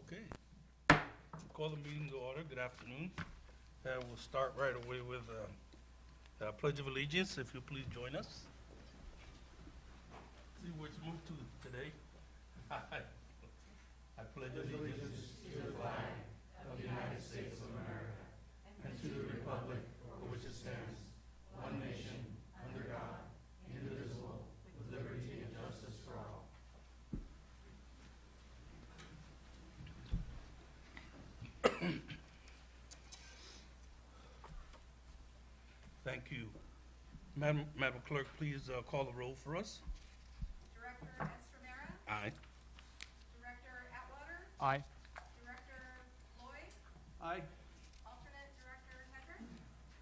Okay. Call the meeting to order. Good afternoon. We'll start right away with Pledge of Allegiance. If you please join us. See where it's moved to today. I pledge allegiance to the flag of the United States of America and to the republic for which it stands, one nation, under God, indivisible, with liberty and justice for all. Thank you. Madam Clerk, please call the roll for us. Director Estromera? Aye. Director Atwater? Aye. Director Lloyd? Aye. Alternate Director Hedrick?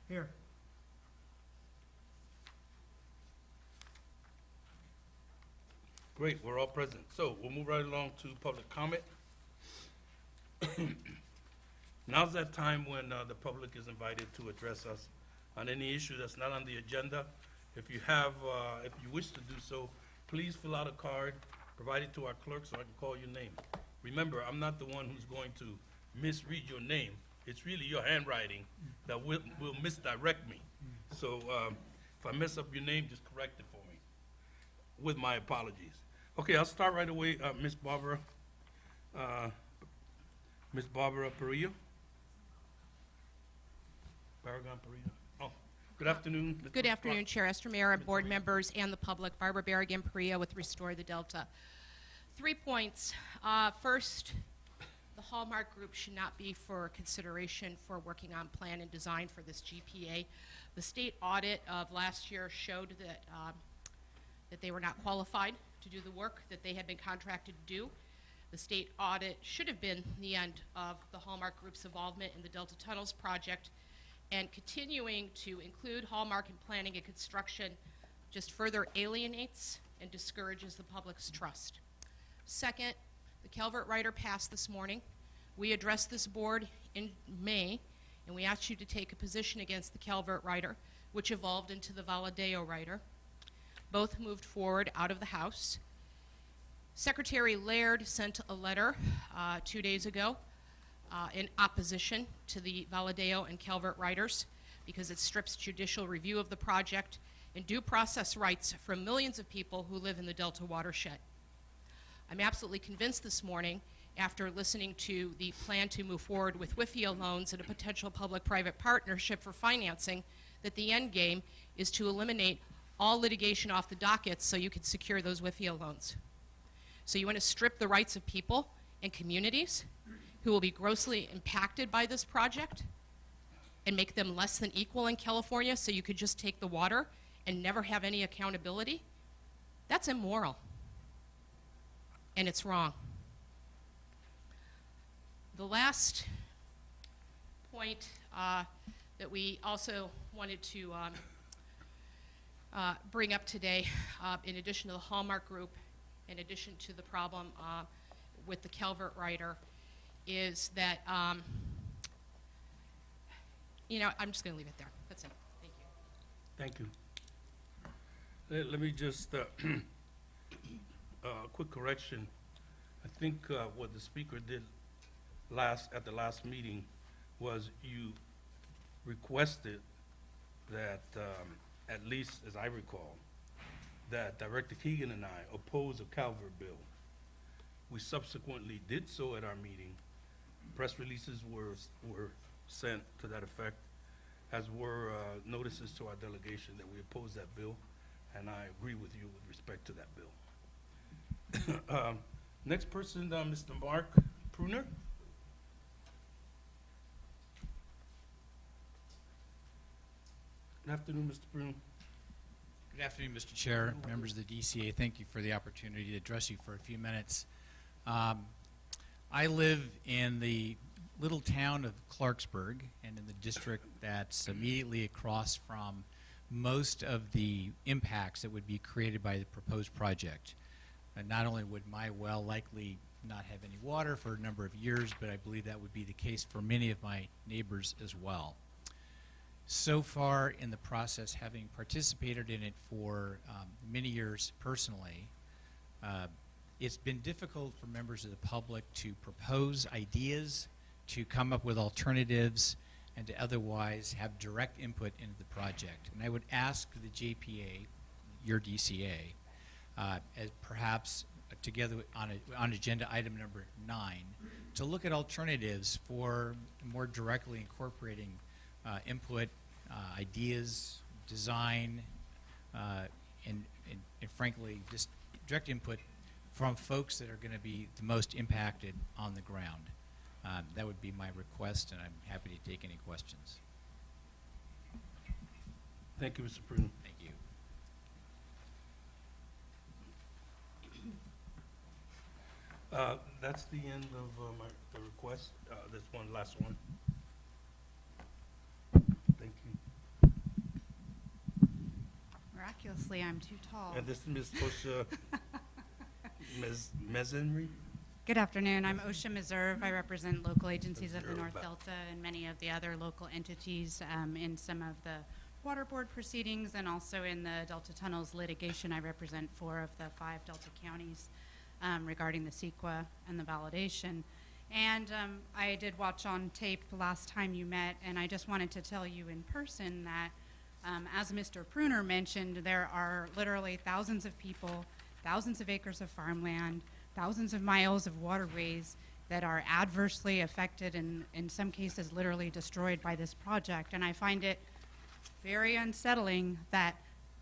Here. Great, we're all present. So we'll move right along to public comment. Now's that time when the public is invited to address us on any issue that's not on the agenda. If you wish to do so, please fill out a card, provide it to our clerk so I can call your name. Remember, I'm not the one who's going to misread your name. It's really your handwriting that will misdirect me. So if I mess up your name, just correct it for me, with my apologies. Okay, I'll start right away. Ms. Barbara Perillo. Barragan Perillo. Oh, good afternoon. Good afternoon, Chair Estromera, board members, and the public. Barbara Barragan Perillo with Restore the Delta. 3 points. First, the Hallmark Group should not be for consideration for working on plan and design for this GPA. The state audit of last year showed that that they were not qualified to do the work that they had been contracted to do. The state audit should have been the end of the Hallmark Group's involvement in the Delta Tunnels project, and continuing to include Hallmark in planning and construction just further alienates and discourages the public's trust. Second, the Calvert Rider passed this morning. We addressed this board in May, and we asked you to take a position against the Calvert Rider, which evolved into the Valadeo Rider. Both moved forward out of the House. Secretary Laird sent a letter 2 days ago in opposition to the Valadeo and Calvert Riders because it strips judicial review of the project and due process rights from millions of people who live in the Delta watershed. I'm absolutely convinced this morning, after listening to the plan to move forward with WIFIA loans and a potential public-private partnership for financing, that the end game is to eliminate all litigation off the docket so you can secure those WIFIA loans. So you want to strip the rights of people and communities who will be grossly impacted by this project and make them less than equal in California so you could just take the water and never have any accountability? That's immoral. And it's wrong. The last point that we also wanted to bring up today, in addition to the Hallmark Group, in addition to the problem with the Calvert Rider, is that, I'm just going to leave it there. That's it. Thank you. Thank you. Let me just, quick correction. I think what the speaker did at the last meeting was you requested that, at least as I recall, that Director Keegan and I oppose a Calvert bill. We subsequently did so at our meeting. Press releases were sent to that effect, as were notices to our delegation that we oppose that bill, and I agree with you with respect to that bill. Next person, Mr. Mark Pruner. Good afternoon, Mr. Pruner. Good afternoon, Mr. Chair, members of the DCA. Thank you for the opportunity to address you for a few minutes. I live in the little town of Clarksburg and in the district that's immediately across from most of the impacts that would be created by the proposed project. Not only would my well likely not have any water for a number of years, but I believe that would be the case for many of my neighbors as well. So far in the process, having participated in it for many years personally, It's been difficult for members of the public to propose ideas, to come up with alternatives, and to otherwise have direct input into the project. And I would ask the JPA, your DCA, as perhaps together on agenda item number 9, to look at alternatives for more directly incorporating input, ideas, design, and frankly, just direct input from folks that are going to be the most impacted on the ground. That would be my request, and I'm happy to take any questions. Thank you, Mr. Bruno. Thank you. That's the end of the request. There's one last one. Thank you. Miraculously, I'm too tall. And this is Ms. Tosha Mezenry. Good afternoon. I'm OSHA Meserve. I represent local agencies of the Meserve. North Delta and many of the other local entities in some of the water board proceedings and also in the Delta Tunnels litigation. I represent 4 of the 5 Delta counties regarding the CEQA and the validation. And I did watch on tape the last time you met, and I just wanted to tell you in person that as Mr. Pruner mentioned, there are literally thousands of people, thousands of acres of farmland, thousands of miles of waterways that are adversely affected and in some cases literally destroyed by this project. And I find it very unsettling that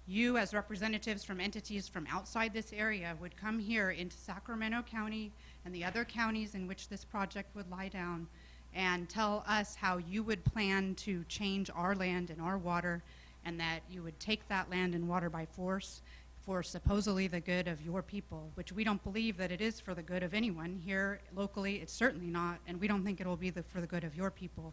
you as representatives from entities from outside this area would come here into Sacramento County and the other counties in which this project would lie down and tell us how you would plan to change our land and our water, and that you would take that land and water by force for supposedly the good of your people, which we don't believe that it is for the good of anyone here locally. It's certainly not, and we don't think it will be for the good of your people.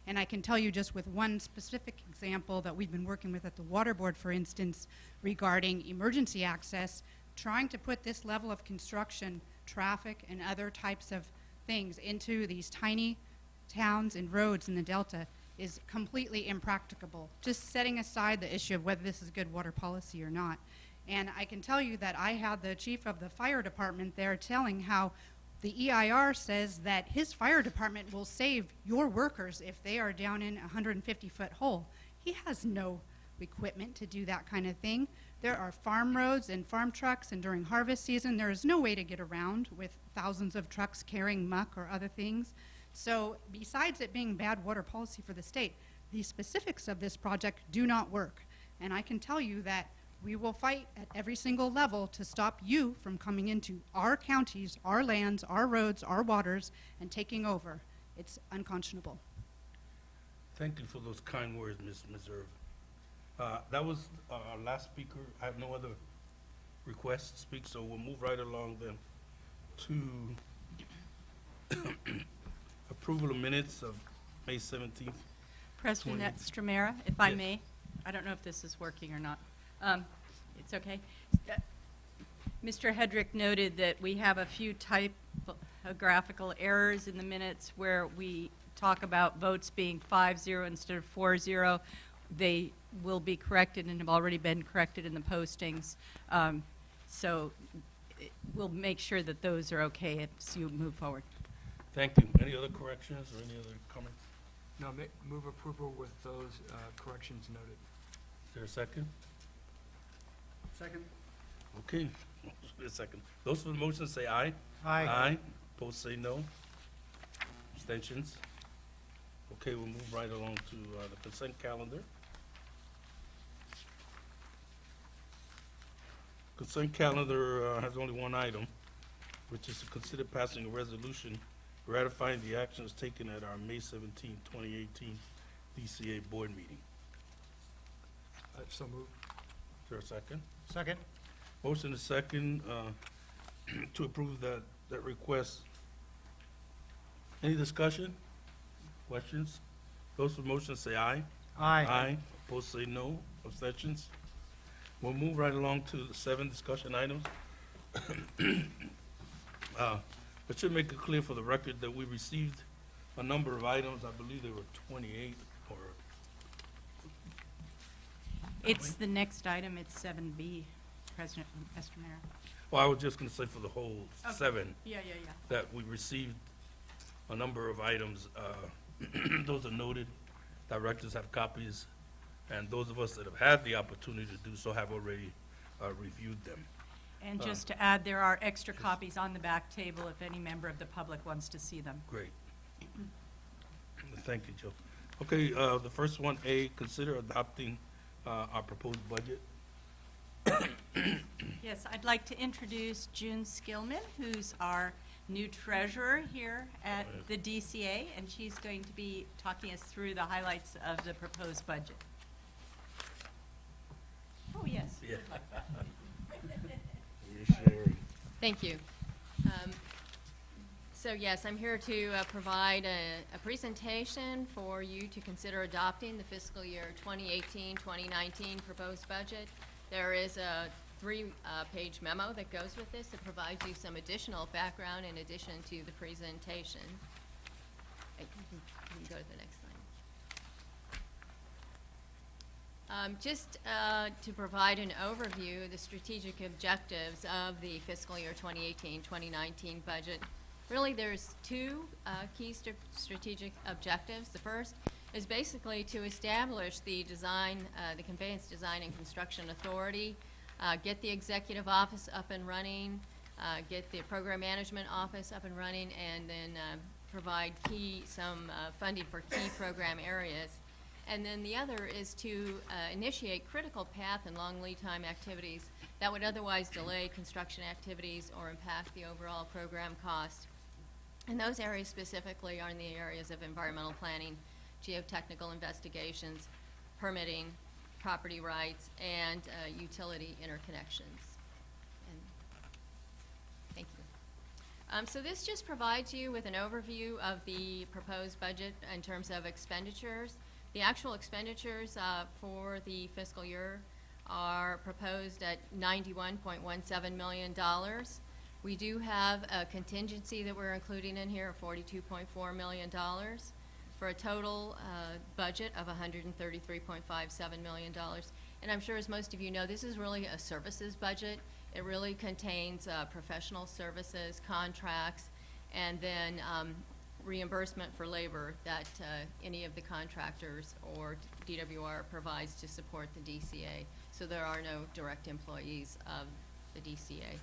And I can tell you just with one specific example that we've been working with at the Water Board, for instance, regarding emergency access, trying to put this level of construction, traffic, and other types of things into these tiny towns and roads in the Delta is completely impracticable, just setting aside the issue of whether this is good water policy or not. And I can tell you that I had the chief of the fire department there telling how the EIR says that his fire department will save your workers if they are down in a 150-foot hole. He has no equipment to do that kind of thing. There are farm roads and farm trucks, and during harvest season, there is no way to get around with thousands of trucks carrying muck or other things. So besides it being bad water policy for the state, the specifics of this project do not work. And I can tell you that we will fight at every single level to stop you from coming into our counties, our lands, our roads, our waters, and taking over. It's unconscionable. Thank you for those kind words, Ms. Meserve. That was our last speaker. I have no other requests to speak, so we'll move right along then to approval of minutes of May 17th. President 20. Estromera, if I Yes. may. I don't know if this is working or not. It's okay. Mr. Hedrick noted that we have a few typographical errors in the minutes where we talk about votes being 5-0 instead of 4-0. They will be corrected and have already been corrected in the postings. So we'll make sure that those are okay as you move forward. Thank you. Any other corrections or any other comments? No, move approval with those corrections noted. Is there a second? Second. Okay, a second. Those for the motion say aye. Aye. Opposed say no. Abstentions? Okay, we'll move right along to the consent calendar. Consent calendar has only one item, which is to consider passing a resolution ratifying the actions taken at our May 17, 2018 DCA board meeting. So moved. Is there a second? Second. Motion is second to approve that request. Any discussion? Questions? Those for motion say aye. Aye. Opposed say no. Abstentions? We'll move right along to the 7 discussion items. But should make it clear for the record that we received a number of items. I believe there were 28 or. It's the next item. It's 7B, President Estromera. Well, I was just gonna say for the whole Okay. 7, Yeah. that we received a number of items. Those are noted. Directors have copies, and those of us that have had the opportunity to do so have already reviewed them. And just to add, there are extra copies on the back table if any member of the public wants to see them. Great. Thank you, Joe. Okay, the first one, A, consider adopting our proposed budget. Yes, I'd like to introduce June Skillman, who's our new treasurer here at the DCA, and she's going to be talking us through the highlights of the proposed budget. Oh, yes. Yeah. Reassuring. Thank you. So yes, I'm here to provide a presentation for you to consider adopting the fiscal year 2018-2019 proposed budget. There is a 3-page memo that goes with this that provides you some additional background in addition to the presentation. You can go to the next slide. Just to provide an overview of the strategic objectives of the fiscal year 2018-2019 budget. Really, there's 2 key strategic objectives. The first is basically to establish the Conveyance Design and Construction Authority, get the executive office up and running, get the program management office up and running, and then provide some funding for key program areas. And then the other is to initiate critical path and long lead time activities that would otherwise delay construction activities or impact the overall program cost. And those areas specifically are in the areas of environmental planning, geotechnical investigations, permitting, property rights, and utility interconnections. And thank you. So this just provides you with an overview of the proposed budget in terms of expenditures. The actual expenditures for the fiscal year are proposed at $91.17 million. We do have a contingency that we're including in here of $42.4 million for a total budget of $133.57 million. And I'm sure, as most of you know, this is really a services budget. It really contains professional services, contracts, and then reimbursement for labor that any of the contractors or DWR provides to support the DCA. So there are no direct employees of the DCA.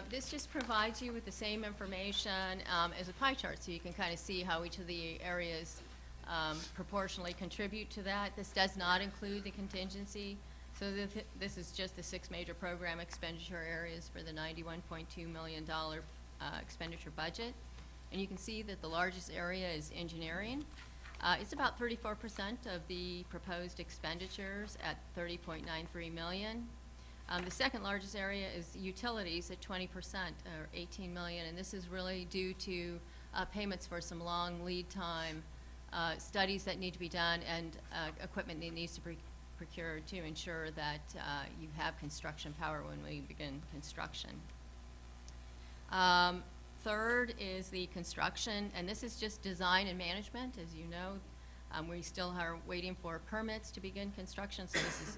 This just provides you with the same information as a pie chart, so you can kind of see how each of the areas proportionally contribute to that. This does not include the contingency, so this is just the 6 major program expenditure areas for the $91.2 million expenditure budget. And you can see that the largest area is engineering. It's about 34% of the proposed expenditures at $30.93 million. The second largest area is utilities at 20%, or $18 million, and this is really due to payments for some long lead time studies that need to be done and equipment that needs to be procured to ensure that you have construction power when we begin construction. Third is the construction, and this is just design and management. As you know, we still are waiting for permits to begin construction, so this is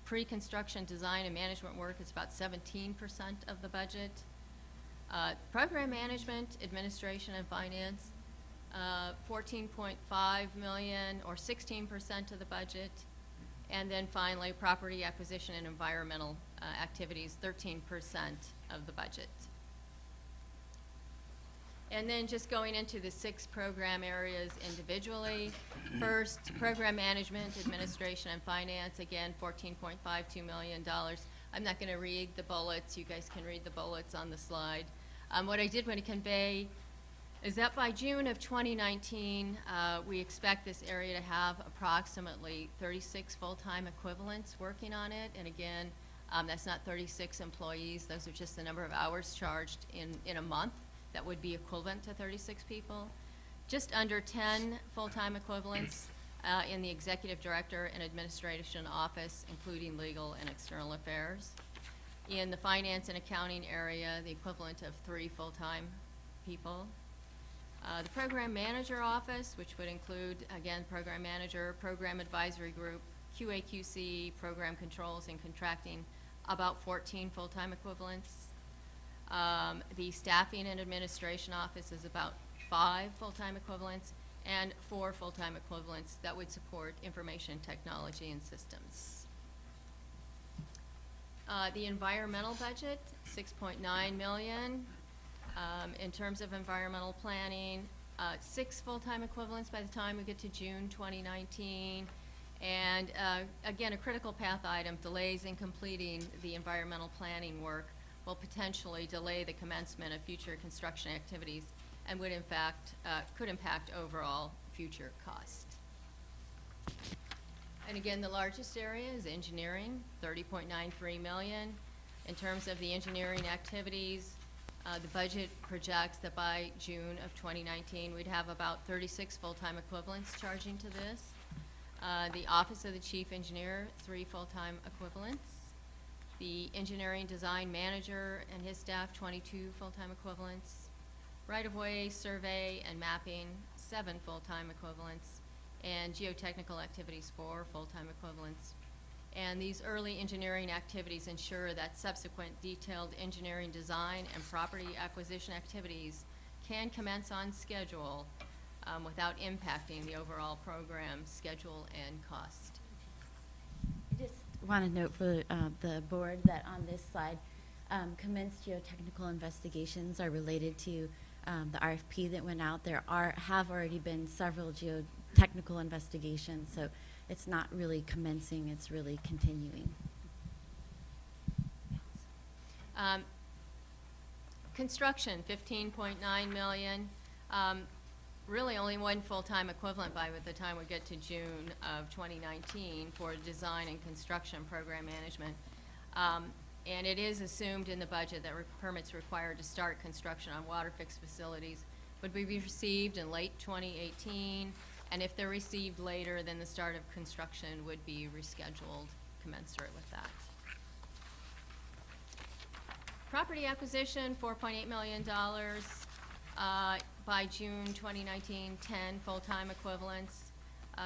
pre-construction design and management work. Is about 17% of the budget. Program management, administration, and finance, $14.5 million, or 16% of the budget. And then finally, property acquisition and environmental activities, 13% of the budget. And then just going into the 6 program areas individually. First, program management, administration, and finance, again, $14.52 million. I'm not going to read the bullets. You guys can read the bullets on the slide. What I did want to convey is that by June of 2019, we expect this area to have approximately 36 full-time equivalents working on it. And again, that's not 36 employees. Those are just the number of hours charged in a month. That would be equivalent to 36 people. Just under 10 full-time equivalents in the executive director and administration office, including legal and external affairs. In the finance and accounting area, the equivalent of 3 full-time people. The program manager office, which would include, again, program manager, program advisory group, QA/QC, program controls and contracting, about 14 full-time equivalents. The staffing and administration office is about 5 full-time equivalents, and 4 full-time equivalents that would support information technology and systems. The environmental budget, $6.9 million. In terms of environmental planning, 6 full-time equivalents by the time we get to June 2019. And again, a critical path item, delays in completing the environmental planning work will potentially delay the commencement of future construction activities and would in fact, could impact overall future cost. And again, the largest area is engineering, $30.93 million. In terms of the engineering activities, the budget projects that by June of 2019, we'd have about 36 full-time equivalents charging to this. The Office of the Chief Engineer, 3 full-time equivalents. The Engineering Design Manager and his staff, 22 full-time equivalents. Right-of-way, survey, and mapping, 7 full-time equivalents. And geotechnical activities, 4 full-time equivalents. And these early engineering activities ensure that subsequent detailed engineering design and property acquisition activities can commence on schedule without impacting the overall program schedule and cost. I just want to note for the board that on this slide, commenced geotechnical investigations are related to the RFP that went out. There have already been several geotechnical investigations, so it's not really commencing, it's really continuing. Construction, $15.9 million. Really only 1 full-time equivalent by the time we get to June of 2019 for design and construction program management. And it is assumed in the budget that permits required to start construction on water fix facilities would be received in late 2018, and if they're received later, then the start of construction would be rescheduled commensurate with that. Property acquisition, $4.8 million. By June 2019, 10 full-time equivalents.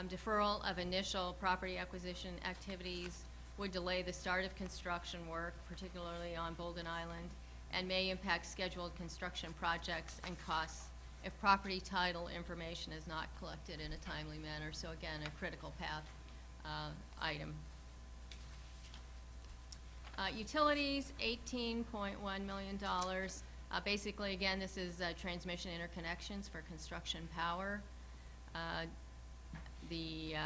Deferral of initial property acquisition activities would delay the start of construction work, particularly on Bolden Island, and may impact scheduled construction projects and costs if property title information is not collected in a timely manner. So again, a critical path item. Utilities, $18.1 million. Basically, again, this is transmission interconnections for construction power. The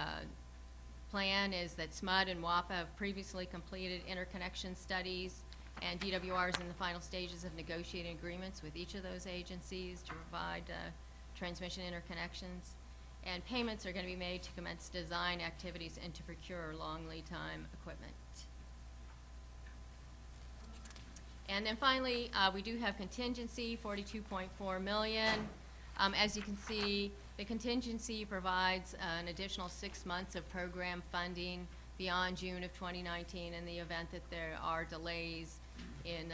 plan is that SMUD and WAPA have previously completed interconnection studies, and DWR is in the final stages of negotiating agreements with each of those agencies to provide transmission interconnections. And payments are going to be made to commence design activities and to procure long lead time equipment. And then finally, we do have contingency, $42.4 million. As you can see, the contingency provides an additional 6 months of program funding beyond June of 2019 in the event that there are delays in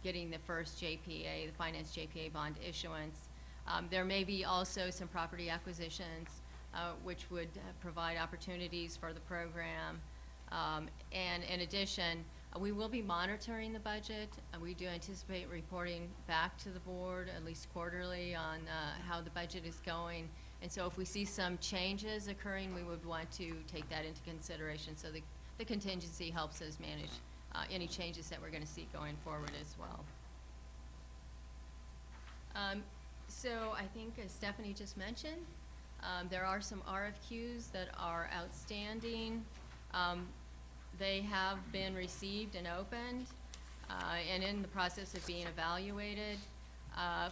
getting the first JPA, the finance JPA bond issuance. There may be also some property acquisitions which would provide opportunities for the program. And in addition, we will be monitoring the budget. We do anticipate reporting back to the board at least quarterly on how the budget is going. And so if we see some changes occurring, we would want to take that into consideration. So the contingency helps us manage any changes that we're going to see going forward as well. So I think, as Stephanie just mentioned, there are some RFQs that are outstanding. They have been received and opened and in the process of being evaluated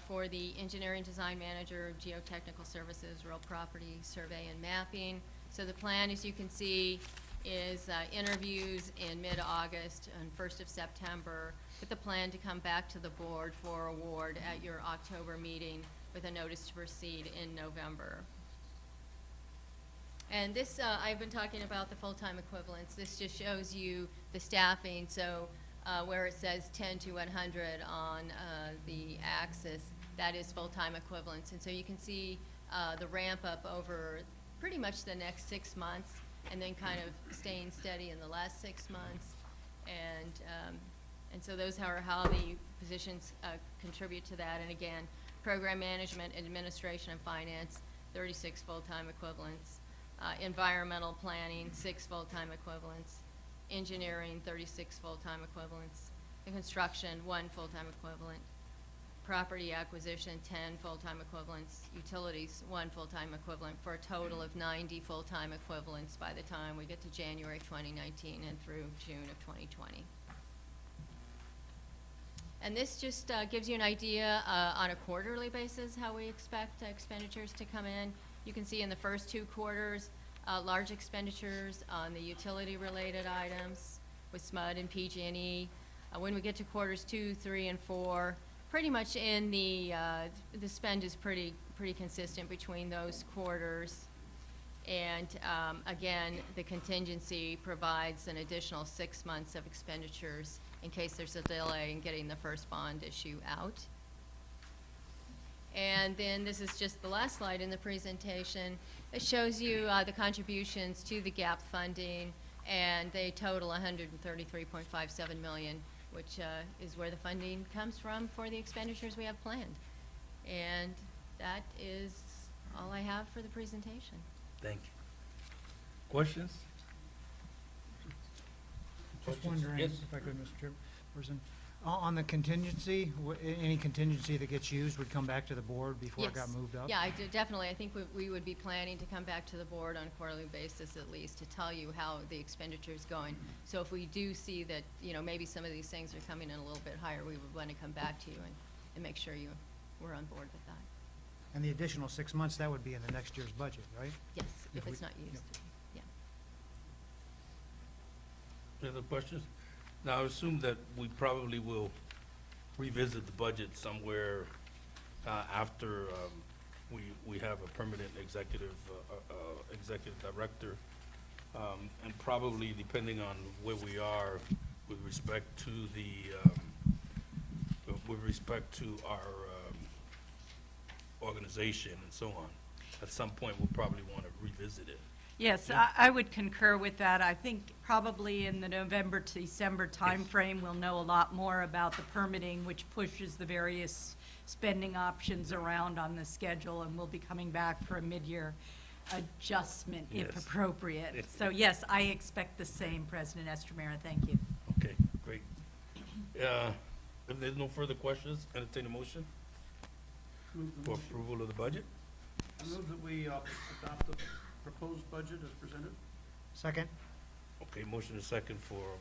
for the engineering design manager, geotechnical services, real property survey and mapping. So the plan, as you can see, is interviews in mid-August and 1st of September with the plan to come back to the board for award at your October meeting with a notice to proceed in November. And this, I've been talking about the full-time equivalents. This just shows you the staffing. So where it says 10 to 100 on the axis, that is full-time equivalents. And so you can see the ramp up over pretty much the next 6 months and then kind of staying steady in the last 6 months. And so those are how the positions contribute to that. And again, program management, administration, and finance, 36 full-time equivalents. Environmental planning, 6 full-time equivalents. Engineering, 36 full-time equivalents. And construction, 1 full-time equivalent. Property acquisition, 10 full-time equivalents. Utilities, 1 full-time equivalent, for a total of 90 full-time equivalents by the time we get to January 2019 and through June of 2020. And this just gives you an idea on a quarterly basis how we expect expenditures to come in. You can see in the first 2 quarters, large expenditures on the utility-related items with SMUD and PG&E. When we get to quarters 2, 3, and 4, pretty much in the spend is pretty consistent between those quarters. And again, the contingency provides an additional 6 months of expenditures in case there's a delay in getting the first bond issue out. And then this is just the last slide in the presentation. It shows you the contributions to the gap funding, and they total $133.57 million, which is where the funding comes from for the expenditures we have planned. And that is all I have for the presentation. Thank you. Questions? Just wondering, Yes. if I could, Mr. Chairperson, on the contingency, any contingency that gets used would come back to the board before it got Yes. moved up? Yeah, definitely. I think we would be planning to come back to the board on a quarterly basis at least to tell you how the expenditure is going. So if we do see that, maybe some of these things are coming in a little bit higher, we would want to come back to you and make sure we're on board with that. And the additional 6 months, that would be in the next year's budget, right? Yes, if If we- it's not used. yep. Yeah. Any other questions? Now, I assume that we probably will revisit the budget somewhere after we have a permanent executive director, and probably depending on where we are with respect to our organization and so on. At some point, we'll probably want to revisit it. Yes, Yeah. I would concur with that. I think probably in the November to December timeframe, we'll know a lot more about the permitting, which pushes the various spending options around on the schedule, and we'll be coming back for a mid-year adjustment if Yes. appropriate. So yes, I expect the same, President Estromera. Thank you. Okay, great. If there's no further questions, entertain a motion for approval of the budget. I move that we adopt the proposed budget as presented. Second? Okay, motion is second for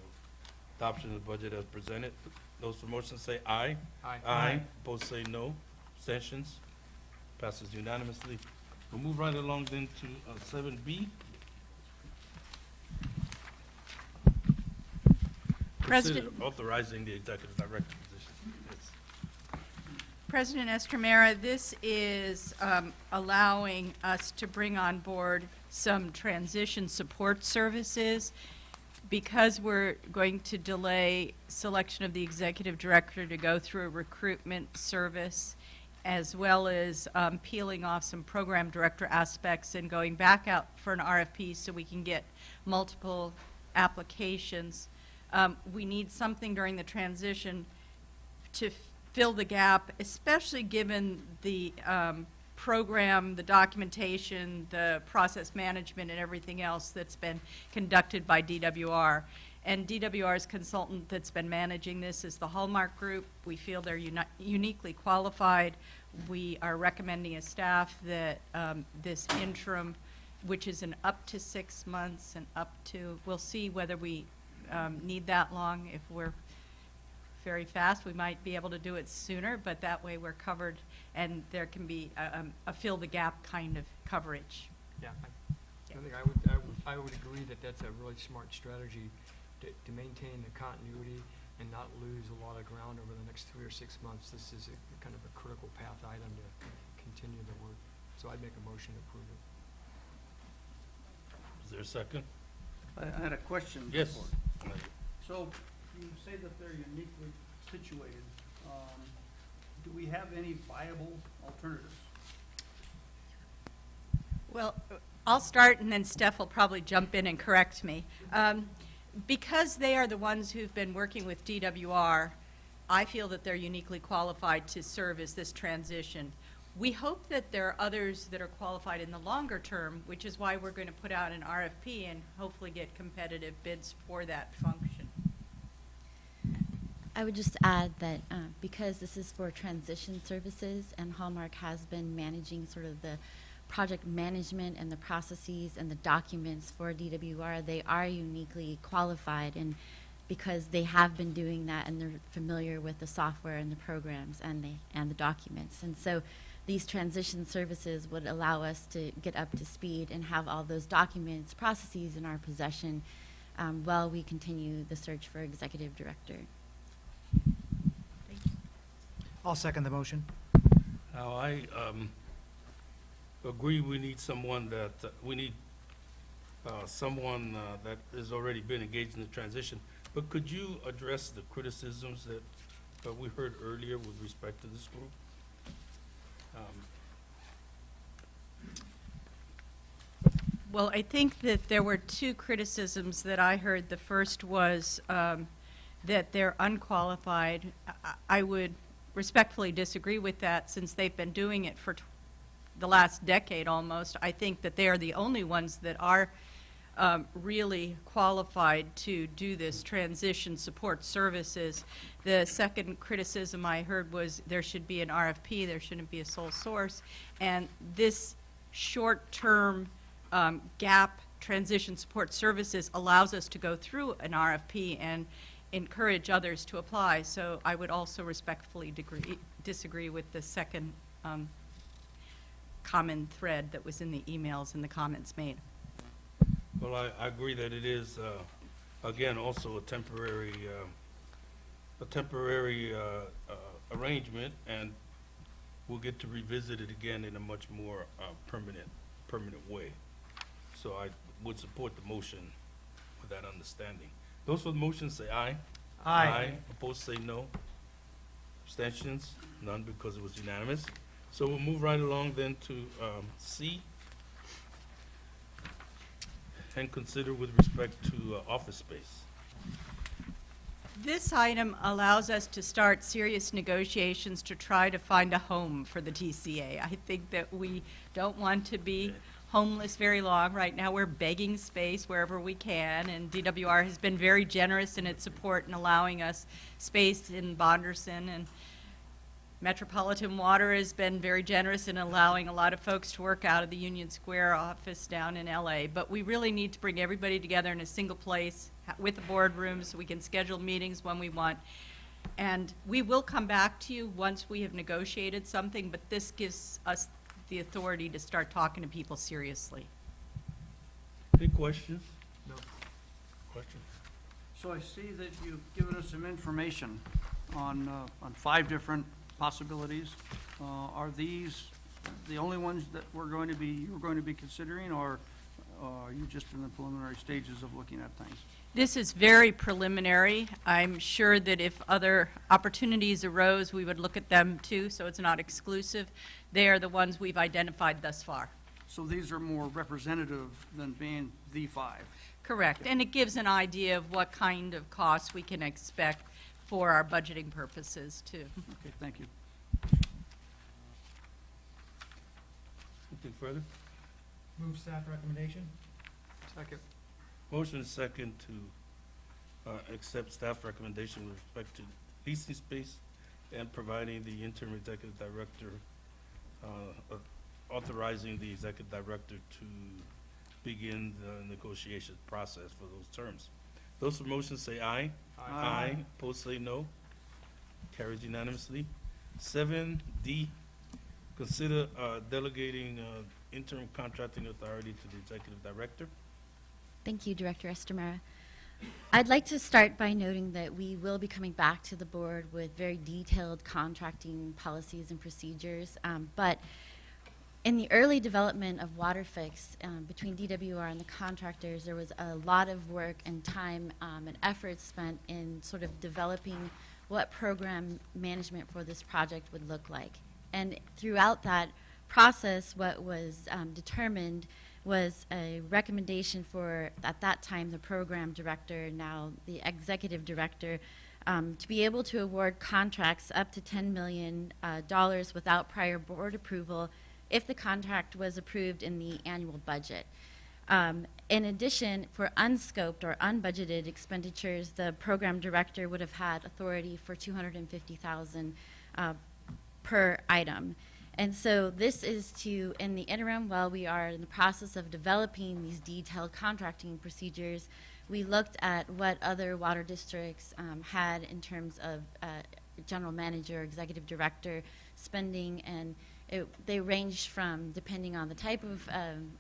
adoption of the budget as presented. Those for motion say aye. Aye. Aye. Opposed say no. Abstentions? Passes unanimously. We'll move right along then to 7B. President- Consider authorizing the executive director position. Yes. President Estromera, this is allowing us to bring on board some transition support services. Because we're going to delay selection of the executive director to go through a recruitment service, as well as peeling off some program director aspects and going back out for an RFP so we can get multiple applications. We need something during the transition to fill the gap, especially given the program, the documentation, the process management, and everything else that's been conducted by DWR. And DWR's consultant that's been managing this is the Hallmark Group. We feel they're uniquely qualified. We are recommending as staff that this interim, which is an up to 6 months and up to, we'll see whether we need that long. If we're very fast, we might be able to do it sooner, but that way we're covered and there can be a fill the gap kind of coverage. Yeah, Yeah. I think I would agree that that's a really smart strategy to maintain the continuity and not lose a lot of ground over the next 3 or 6 months. This is a kind of a critical path item to continue the work. So I'd make a motion to approve it. Is there a second? I had a question. Yes. before. So you say that they're uniquely situated. Do we have any viable alternatives? Well, I'll start and then Steph will probably jump in and correct me. because they are the ones who've been working with DWR, I feel that they're uniquely qualified to serve as this transition. We hope that there are others that are qualified in the longer term, which is why we're going to put out an RFP and hopefully get competitive bids for that function. I would just add that because this is for transition services and Hallmark has been managing sort of the project management and the processes and the documents for DWR, they are uniquely qualified, and because they have been doing that and they're familiar with the software and the programs and the documents. And so these transition services would allow us to get up to speed and have all those documents, processes in our possession while we continue the search for executive director. I'll second the motion. Now, I agree we need someone that, someone that has already been engaged in the transition. But could you address the criticisms that we heard earlier with respect to this group? Well, I think that there were two criticisms that I heard. The first was that they're unqualified. I would respectfully disagree with that, since they've been doing it for the last decade almost. I think that they are the only ones that are really qualified to do this transition support services. The second criticism I heard was there should be an RFP, there shouldn't be a sole source, and this short-term gap transition support services allows us to go through an RFP and encourage others to apply. So I would also respectfully disagree with the second common thread that was in the emails and the comments made. Well, I agree that it is, again, also a temporary arrangement, and we'll get to revisit it again in a much more permanent way. So I would support the motion with that understanding. Those for the motion say aye. Aye. Opposed say no. Abstentions? None, because it was unanimous. So we'll move right along then to C, and consider with respect to office space. This item allows us to start serious negotiations to try to find a home for the TCA. I think that we don't want to be homeless very long. Right now we're begging space wherever we can, and DWR has been very generous in its support in allowing us space in Bonderson, and Metropolitan Water has been very generous in allowing a lot of folks to work out of the Union Square office down in LA. But we really need to bring everybody together in a single place with the boardroom so we can schedule meetings when we want. And we will come back to you once we have negotiated something, but this gives us the authority to start talking to people seriously. Any questions? No. Questions? So I see that you've given us some information on 5 different possibilities. Are these the only ones that you're going to be considering, or are you just in the preliminary stages of looking at things? This is very preliminary. I'm sure that if other opportunities arose, we would look at them too, so it's not exclusive. They are the ones we've identified thus far. So these are more representative than being the 5? Correct, and it gives an idea of what kind of costs we can expect for our budgeting purposes too. Okay, thank you. Anything further? Move staff recommendation. Second. Motion is second to accept staff recommendation with respect to leasing space and providing the interim executive director, authorizing the executive director to begin the negotiation process for those terms. Those for motion say aye. Aye. Opposed say no. Carries unanimously. 7D, consider delegating interim contracting authority to the executive director. Thank you, Director Estamera. I'd like to start by noting that we will be coming back to the board with very detailed contracting policies and procedures, but in the early development of WaterFix, between DWR and the contractors, there was a lot of work and time and effort spent in sort of developing what program management for this project would look like. And throughout that process, what was determined was a recommendation for, at that time, the program director, now the executive director, to be able to award contracts up to $10 million without prior board approval if the contract was approved in the annual budget. In addition, for unscoped or unbudgeted expenditures, the program director would have had authority for $250,000 per item. And so this is to, in the interim, while we are in the process of developing these detailed contracting procedures, we looked at what other water districts had in terms of general manager, executive director spending, and they ranged from, depending on the type of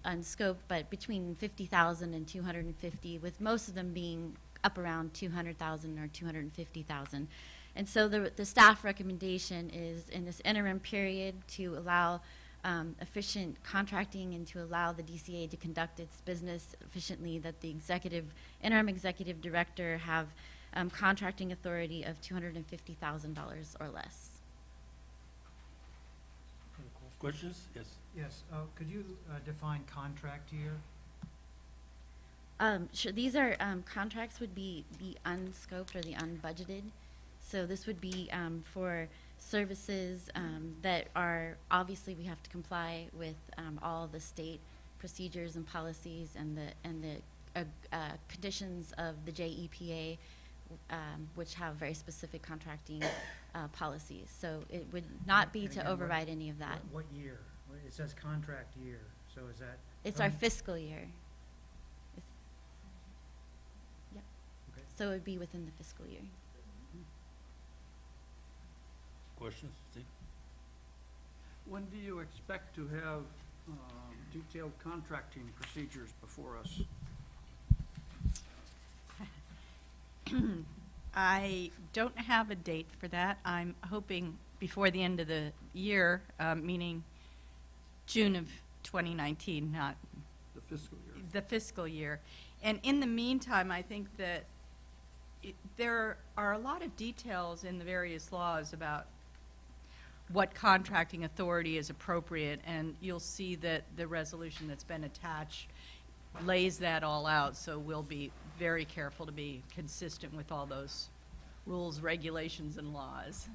unscoped, but between $50,000 and $250,000, with most of them being up around $200,000 or $250,000. And so the staff recommendation is, in this interim period, to allow efficient contracting and to allow the DCA to conduct its business efficiently, that the interim executive director have contracting authority of $250,000 or less. Questions? Yes. Yes, could you define contract year? Sure. These are contracts would be the unscoped or the unbudgeted. So this would be for services that are, obviously we have to comply with all the state procedures and policies and the conditions of the JEPA, which have very specific contracting policies. So it would not be And to again, override any of that. What year? It says contract year, so is that? It's our fiscal year. Yep. Okay. So it would be within the fiscal year. Questions? Steve? When do you expect to have detailed contracting procedures before us? I don't have a date for that. I'm hoping before the end of the year, meaning June of 2019, not The fiscal year? the fiscal year. And in the meantime, I think that there are a lot of details in the various laws about what contracting authority is appropriate, and you'll see that the resolution that's been attached lays that all out, so we'll be very careful to be consistent with all those rules, regulations, and laws.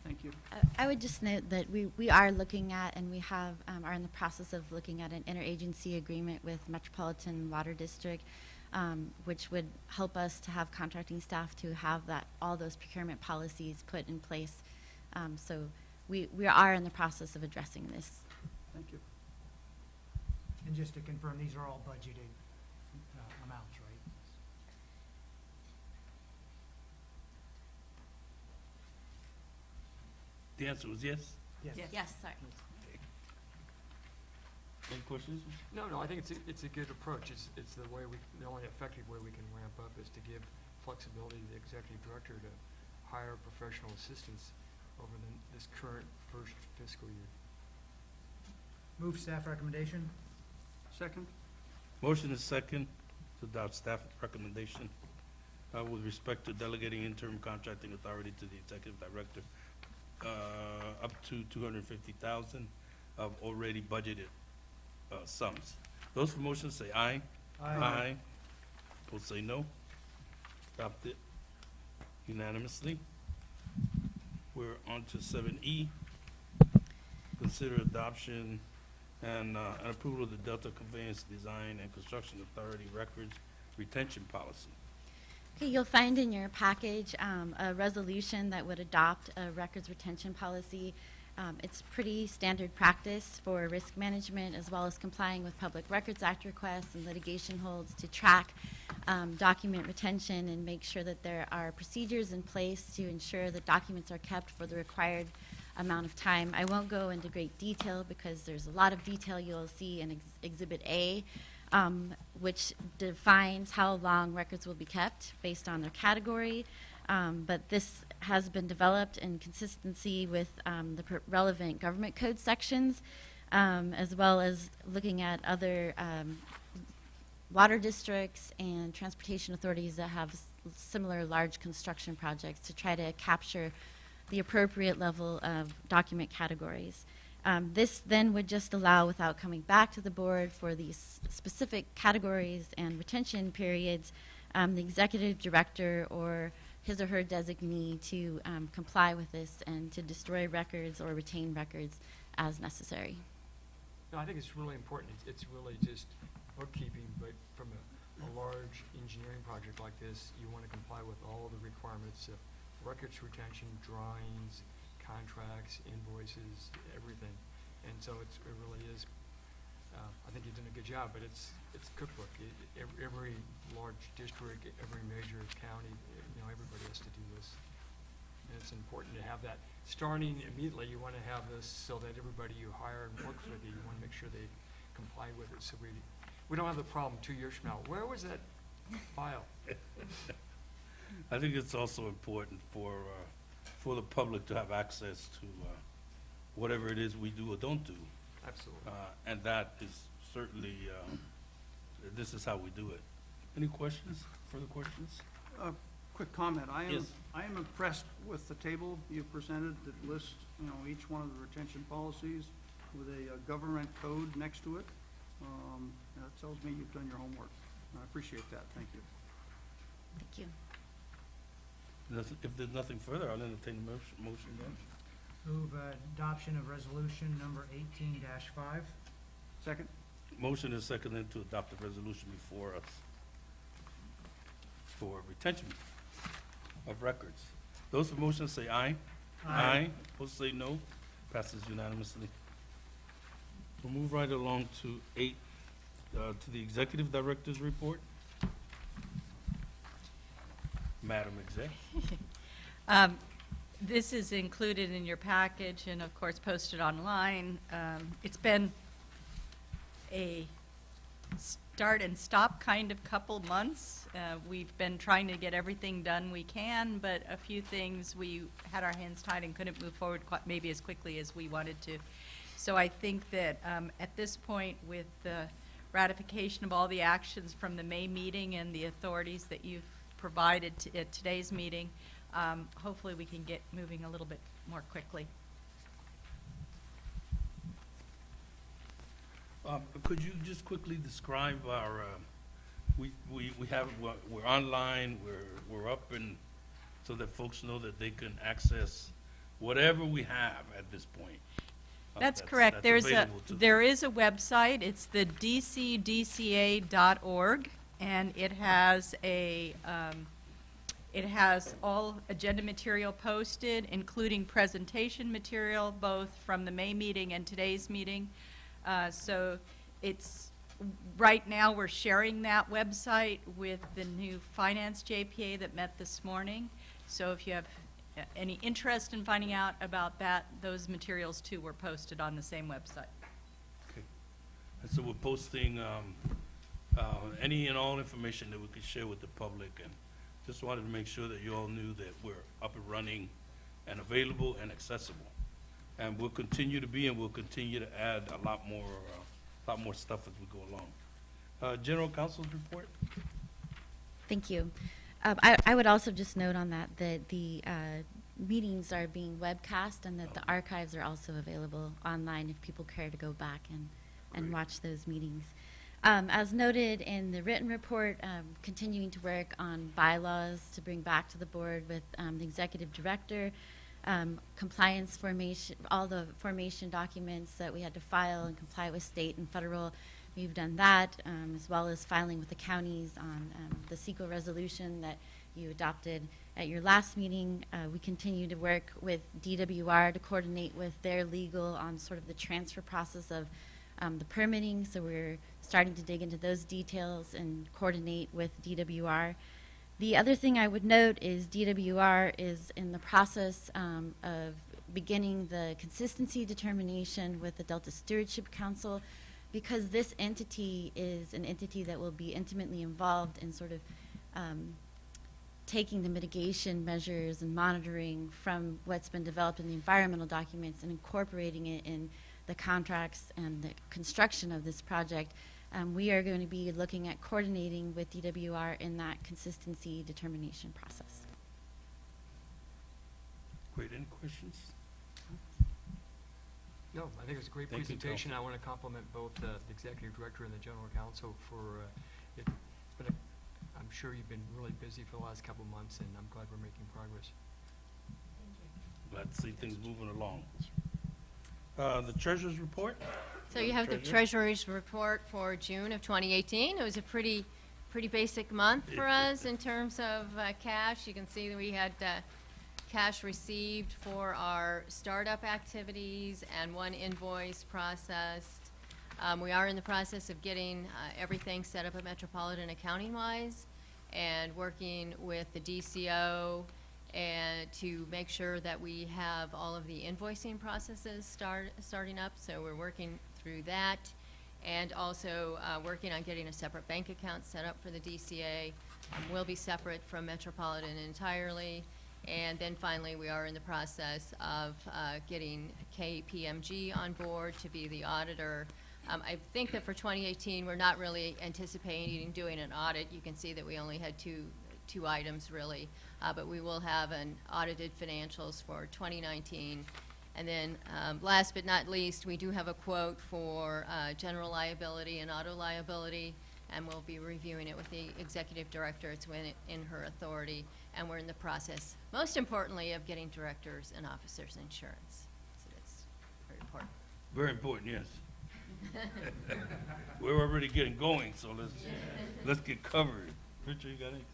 Thank you. I would just note that we are looking at, and we have, are in the process of looking at an interagency agreement with Metropolitan Water District, which would help us to have contracting staff to have all those procurement policies put in place. So we are in the process of addressing this. Thank you. And just to confirm, these are all budgeted amounts, right? The answer was yes. Yes. Yes, sorry. Any questions? No, I think it's a good approach. It's the only effective way we can ramp up is to give flexibility to the executive director to hire professional assistants over this current first fiscal year. Move staff recommendation. Second? Motion is second to adopt staff recommendation with respect to delegating interim contracting authority to the executive director up to $250,000 of already budgeted sums. Those for motion say aye. Aye. Opposed say no. Adopted unanimously. We're on to 7E. Consider adoption and approval of the Delta Conveyance Design and Construction Authority Records Retention Policy. Okay, you'll find in your package a resolution that would adopt a records retention policy. It's pretty standard practice for risk management, as well as complying with Public Records Act requests and litigation holds to track document retention and make sure that there are procedures in place to ensure that documents are kept for the required amount of time. I won't go into great detail because there's a lot of detail you'll see in Exhibit A, which defines how long records will be kept based on their category. But this has been developed in consistency with the relevant government code sections, as well as looking at other water districts and transportation authorities that have similar large construction projects to try to capture the appropriate level of document categories. This then would just allow, without coming back to the board for these specific categories and retention periods, the executive director or his or her designee to comply with this and to destroy records or retain records as necessary. No, I think it's really important. It's really just bookkeeping, but from a large engineering project like this, you want to comply with all the requirements of records retention, drawings, contracts, invoices, everything. And so it really is, I think you've done a good job, but it's cookbook. Every large district, every major county, everybody has to do this. And it's important to have that. Starting immediately, you want to have this so that everybody you hire and work for you want to make sure they comply with it. So we don't have the problem 2 years from now. Where was that file? I think it's also important for the public to have access to whatever it is we do or don't do. Absolutely. And that is certainly, this is how we do it. Any questions, further questions? Quick comment. Yes. I am impressed with the table you presented that lists, each one of the retention policies with a government code next to it. That tells me you've done your homework. I appreciate that. Thank you. Thank you. If there's nothing further, I'll entertain the motion then. Move adoption of resolution number 18-5. Second? Motion is seconded to adopt the resolution before us for retention of records. Those for motion say aye. Aye. Opposed say no. Passes unanimously. We'll move right along to 8, to the Executive Director's report. Madam Exec. This is included in your package and, of course, posted online. It's been a start and stop kind of couple months. We've been trying to get everything done we can, but a few things we had our hands tied and couldn't move forward maybe as quickly as we wanted to. So I think that at this point, with the ratification of all the actions from the May meeting and the authorities that you've provided at today's meeting, hopefully we can get moving a little bit more quickly. Could you just quickly describe our, we're online, we're up, and so that folks know that they can access whatever we have at this point. That's correct. There is a website. It's the dcdca.org, and it has all agenda material posted, including presentation material, both from the May meeting and today's meeting. So it's right now we're sharing that website with the new finance JPA that met this morning. So if you have any interest in finding out about that, those materials too were posted on the same website. Okay. And so we're posting any and all information that we could share with the public, and just wanted to make sure that you all knew that we're up and running and available and accessible. And we'll continue to be, and we'll continue to add a lot more stuff as we go along. General Counsel's report. Thank you. I would also just note on that the meetings are being webcast and that the archives are also available online if people care to go back and watch those meetings. As noted in the written report, continuing to work on bylaws to bring back to the board with the executive director, compliance formation, all the formation documents that we had to file and comply with state and federal. We've done that, as well as filing with the counties on the CEQA resolution that you adopted at your last meeting. We continue to work with DWR to coordinate with their legal on sort of the transfer process of the permitting, so we're starting to dig into those details and coordinate with DWR. The other thing I would note is DWR is in the process of beginning the consistency determination with the Delta Stewardship Council, because this entity is an entity that will be intimately involved in sort of taking the mitigation measures and monitoring from what's been developed in the environmental documents and incorporating it in the contracts and the construction of this project. We are going to be looking at coordinating with DWR in that consistency determination process. Great. Any questions? No, I think it's a great Thank you, presentation. I want to compliment both the executive director and the general counsel for it. But I'm sure you've been really busy for the last couple of months, and I'm glad we're making progress. Glad to see things moving along. The treasurer's report? So you have the Treasurer? treasurer's report for June of 2018. It was a pretty basic month for us in terms of cash. You can see that we had cash received for our startup activities and one invoice processed. We are in the process of getting everything set up at Metropolitan accounting-wise and working with the DCO and to make sure that we have all of the invoicing processes starting up. So we're working through that, and also working on getting a separate bank account set up for the DCA. Will be separate from Metropolitan entirely. And then finally, we are in the process of getting KPMG on board to be the auditor. I think that for 2018, we're not really anticipating doing an audit. You can see that we only had two items really, but we will have an audited financials for 2019. And then last but not least, we do have a quote for general liability and auto liability, and we'll be reviewing it with the executive director. It's in her authority, and we're in the process, most importantly, of getting directors and officers insurance. So that's very important. Very important, yes. We're already getting going, so let's get covered. Richard, you got anything?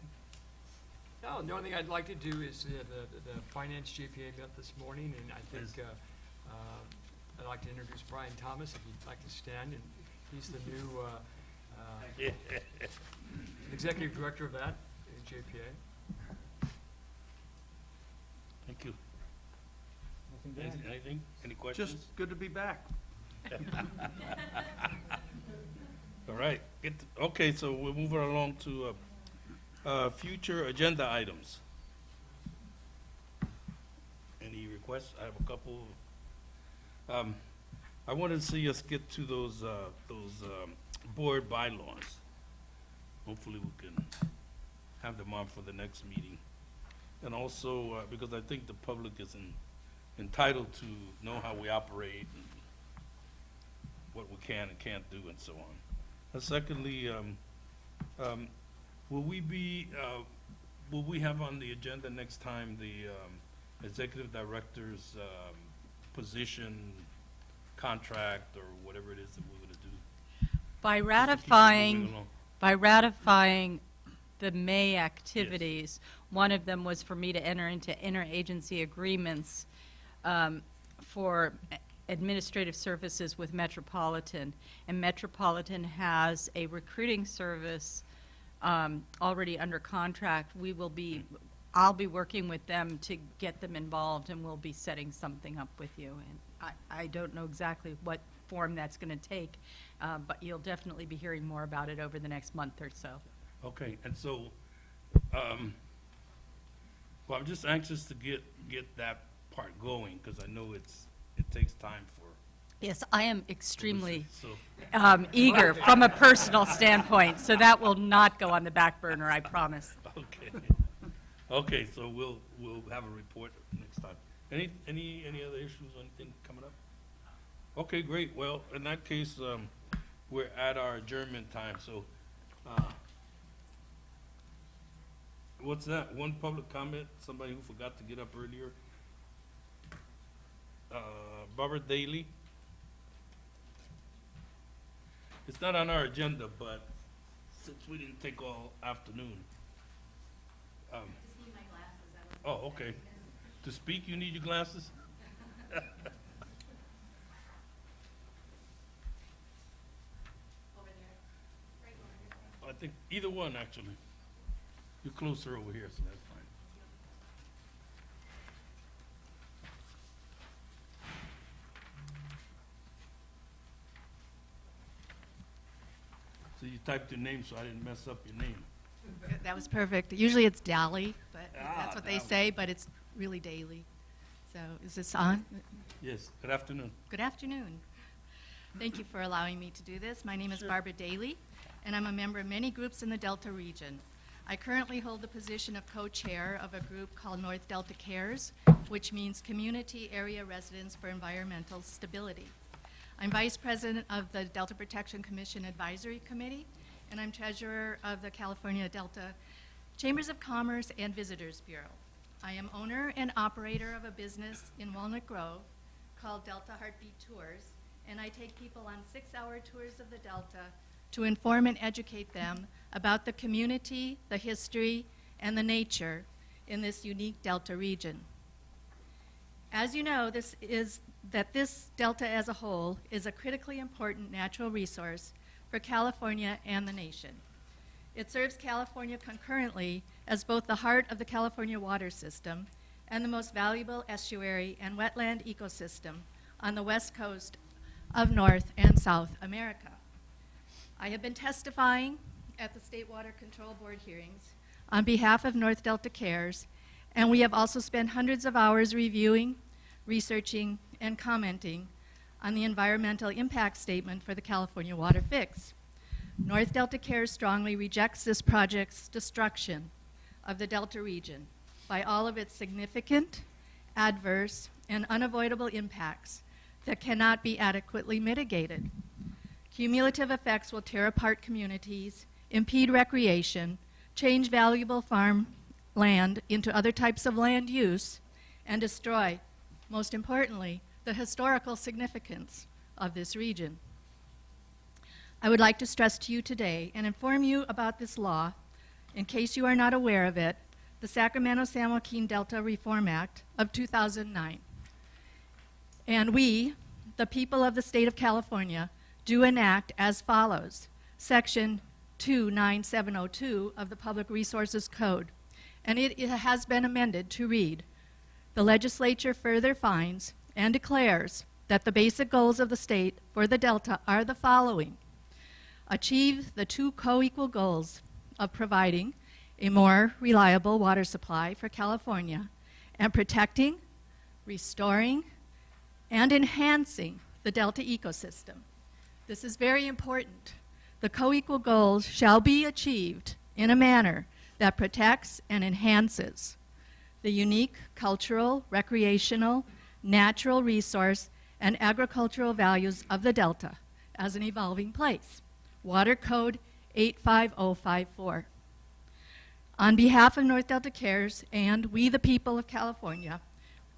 No, the only thing I'd like to do is the finance JPA met this morning, and I think I'd like to introduce Brian Thomas, if you'd like to stand, and he's the new executive director of that JPA. Thank you. Nothing to add. Anything? Any questions? Just good to be back. All right. Okay, so we're moving along to future agenda items. Any requests? I have a couple. I wanted to see us get to those board bylaws. Hopefully we can have them on for the next meeting. And also, because I think the public is entitled to know how we operate and what we can and can't do and so on. And secondly, will we have on the agenda next time the executive director's position, contract, or whatever it is that we're going to do? By moving ratifying the May activities, one of them was for me to enter into interagency agreements for administrative services with Metropolitan, and Metropolitan has a recruiting service already under contract. I'll be working with them to get them involved, and we'll be setting something up with you. And I don't know exactly what form that's going to take, but you'll definitely be hearing more about it over the next month or so. Okay, and so, well, I'm just anxious to get that part going, because I know it takes time for. Yes, I am extremely So, eager from a personal standpoint, so that will not go on the back burner, I promise. okay. Okay, so we'll have a report next time. Any other issues or anything coming up? Okay, great. Well, in that case, we're at our adjournment time, so, what's that? One public comment? Somebody who forgot to get up earlier? Barbara Daly? It's not on our agenda, but since we didn't take all afternoon. Just need my glasses. Oh, okay. To speak, you need your glasses? Over there. Right over here. I think either one, actually. You're closer over here, so that's fine. So you typed your name, so I didn't mess up your name. That was perfect. Usually it's Dally, but Ah, that's what they Dally. say, but it's really Daily. So is this on? Yes, good afternoon. Good afternoon. Thank you for allowing me to do this. My name is Sure. Barbara Daly, and I'm a member of many groups in the Delta region. I currently hold the position of co-chair of a group called North Delta Cares, which means Community Area Residents for Environmental Stability. I'm vice president of the Delta Protection Commission Advisory Committee, and I'm treasurer of the California Delta Chambers of Commerce and Visitors Bureau. I am owner and operator of a business in Walnut Grove called Delta Heartbeat Tours, and I take people on 6-hour tours of the Delta to inform and educate them about the community, the history, and the nature in this unique Delta region. As you know, this Delta as a whole is a critically important natural resource for California and the nation. It serves California concurrently as both the heart of the California water system and the most valuable estuary and wetland ecosystem on the west coast of North and South America. I have been testifying at the State Water Control Board hearings on behalf of North Delta Cares, and we have also spent hundreds of hours reviewing, researching, and commenting on the environmental impact statement for the California Water Fix. North Delta Cares strongly rejects this project's destruction of the Delta region by all of its significant, adverse, and unavoidable impacts that cannot be adequately mitigated. Cumulative effects will tear apart communities, impede recreation, change valuable farm land into other types of land use, and destroy, most importantly, the historical significance of this region. I would like to stress to you today and inform you about this law, in case you are not aware of it, the Sacramento-San Joaquin Delta Reform Act of 2009. And we, the people of the state of California, do enact as follows. Section 29702 of the Public Resources Code, and it has been amended to read, the legislature further finds and declares that the basic goals of the state for the Delta are the following. Achieve the two co-equal goals of providing a more reliable water supply for California and protecting, restoring, and enhancing the Delta ecosystem. This is very important. The co-equal goals shall be achieved in a manner that protects and enhances the unique cultural, recreational, natural resource, and agricultural values of the Delta as an evolving place. Water Code 85054. On behalf of North Delta Cares and we the people of California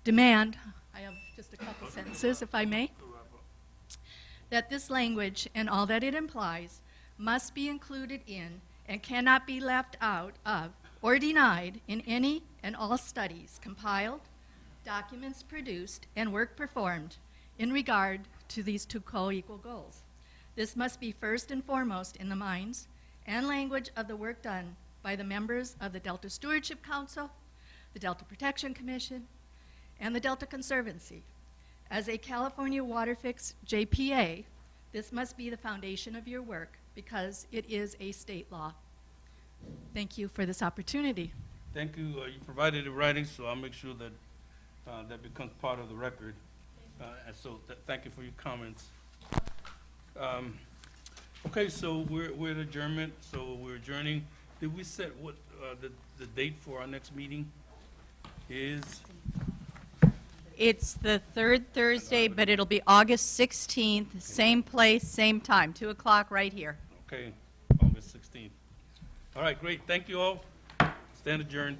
demand, I have just a couple sentences if I may, that this language and all that it implies must be included in and cannot be left out of or denied in any and all studies compiled, documents produced, and work performed in regard to these two co-equal goals. This must be first and foremost in the minds and language of the work done by the members of the Delta Stewardship Council, the Delta Protection Commission, and the Delta Conservancy. As a California Water Fix JPA, this must be the foundation of your work because it is a state law. Thank you for this opportunity. Thank you. You provided the writing, so I'll make sure that that becomes part of the record. And so thank you for your comments. Okay, so we're at adjournment, so we're adjourning. Did we set what the date for our next meeting is? It's the third Thursday, but it'll be August 16th, same place, same time, 2 o'clock right here. Okay, August 16th. All right, great. Thank you all. Stand adjourned.